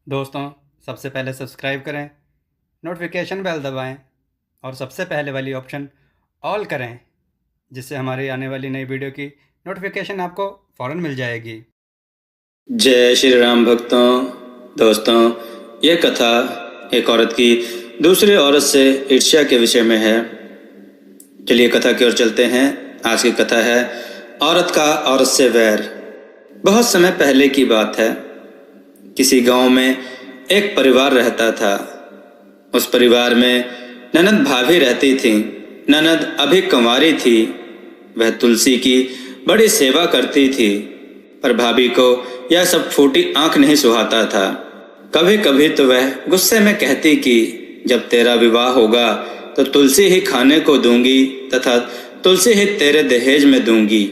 दोस्तों, सबसे पहले सब्सक्राइब करें, नोटिफिकेशन बेल दबाएं और सबसे पहले वाली ऑप्शन ऑल करें, जिससे हमारी आने वाली नई वीडियो की नोटिफिकेशन आपको फ़ौरन मिल जाएगी। जय श्री राम भक्तों। दोस्तों, ये कथा एक औरत की दूसरी औरत से ईर्ष्या के विषय में है। चलिए कथा की ओर चलते हैं। आज की कथा है औरत का औरत से वैर। बहुत समय पहले की बात है। किसी गांव में एक परिवार रहता था। उस परिवार में ननद भाभी रहती थी। ननद अभी कुंवारी थी। वह तुलसी की बड़ी सेवा करती थी, पर भाभी को यह सब फूटी आंख नहीं सुहाता था। कभी कभी तो वह गुस्से में कहती कि जब तेरा विवाह होगा तो तुलसी ही खाने को दूंगी तथा तुलसी ही तेरे दहेज में दूंगी।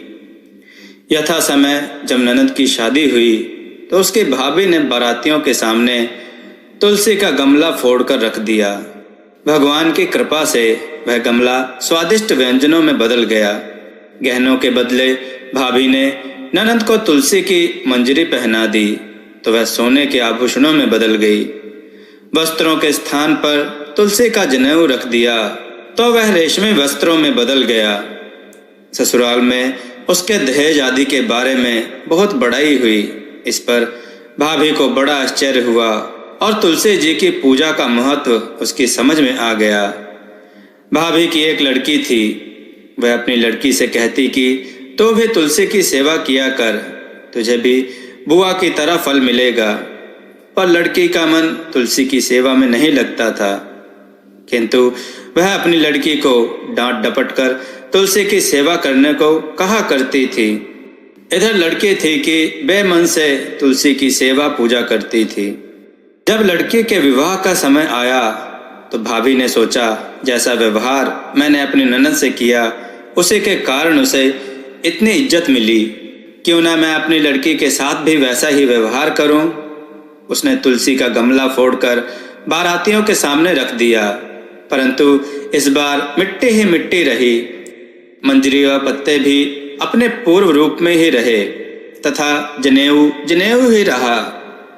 यथा समय जब ननद की शादी हुई तो उसकी भाभी ने बारातियों के सामने तुलसी का गमला फोड़कर रख दिया। भगवान की कृपा से वह गमला स्वादिष्ट व्यंजनों में बदल गया। गहनों के बदले भाभी ने ननद को तुलसी की मंजरी पहना दी तो वह सोने के आभूषणों में बदल गई। वस्त्रों के स्थान पर तुलसी का जनेऊ रख दिया तो वह रेशमी वस्त्रों में बदल गया। ससुराल में उसके दहेज आदि के बारे में बहुत बड़ाई हुई। इस पर भाभी को बड़ा आश्चर्य हुआ और तुलसी जी की पूजा का महत्व उसकी समझ में आ गया। भाभी की एक लड़की थी। वह अपनी लड़की से कहती कि तो भी तुलसी की सेवा किया कर, तुझे भी बुआ की तरह फल मिलेगा। पर लड़की का मन तुलसी की सेवा में नहीं लगता था, किंतु वह अपनी लड़की को डांट डपट कर तुलसी की सेवा करने को कहा करती थी। इधर लड़की थी कि बेमन से तुलसी की सेवा पूजा करती थी। जब लड़की के विवाह का समय आया तो भाभी ने सोचा, जैसा व्यवहार मैंने अपनी ननद से किया उसी के कारण उसे इतनी इज्जत मिली, क्यों ना मैं अपनी लड़की के साथ भी वैसा ही व्यवहार करूं। उसने तुलसी का गमला फोड़कर बारातियों के सामने रख दिया, परंतु इस बार मिट्टी ही मिट्टी रही। मंजरी व पत्ते भी अपने पूर्व रूप में ही रहे तथा जनेऊ जनेऊ ही रहा।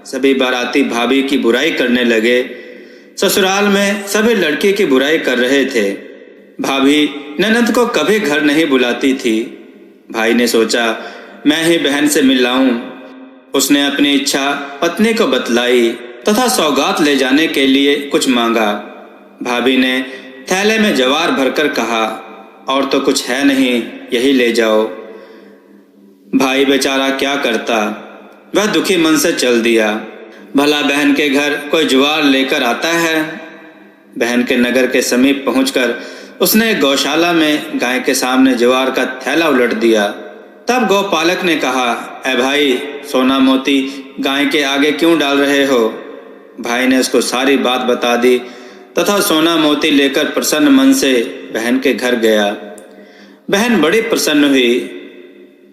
सभी बाराती भाभी की बुराई करने लगे। ससुराल में सभी लड़की की बुराई कर रहे थे। भाभी ननद को कभी घर नहीं बुलाती थी। भाई ने सोचा, मैं ही बहन से मिल लाऊं। उसने अपनी इच्छा पत्नी को बतलाई तथा सौगात ले जाने के लिए कुछ मांगा। भाभी ने थैले में जवार भरकर कहा, और तो कुछ है नहीं, यही ले जाओ। भाई बेचारा क्या करता, वह दुखी मन से चल दिया। भला बहन के घर कोई ज्वार लेकर आता है। बहन के नगर के समीप पहुंचकर उसने गौशाला में गाय के सामने ज्वार का थैला उलट दिया। तब गौपालक ने कहा, ए भाई, सोना मोती गाय के आगे क्यों डाल रहे हो। भाई ने उसको सारी बात बता दी तथा सोना मोती लेकर प्रसन्न मन से बहन के घर गया। बहन बड़ी प्रसन्न हुई।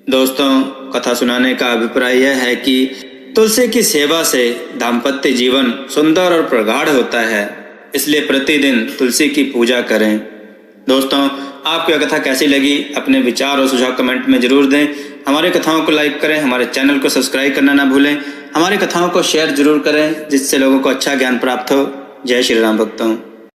दोस्तों, कथा सुनाने का अभिप्राय यह है कि तुलसी की सेवा से दाम्पत्य जीवन सुंदर और प्रगाढ़ होता है, इसलिए प्रतिदिन तुलसी की पूजा करें। दोस्तों, आपको यह कथा कैसी लगी अपने विचार और सुझाव कमेंट में जरूर दें। हमारी कथाओं को लाइक करें, हमारे चैनल को सब्सक्राइब करना ना भूलें। हमारी कथाओं को शेयर जरूर करें जिससे लोगों को अच्छा ज्ञान प्राप्त हो। जय श्री राम भक्तों।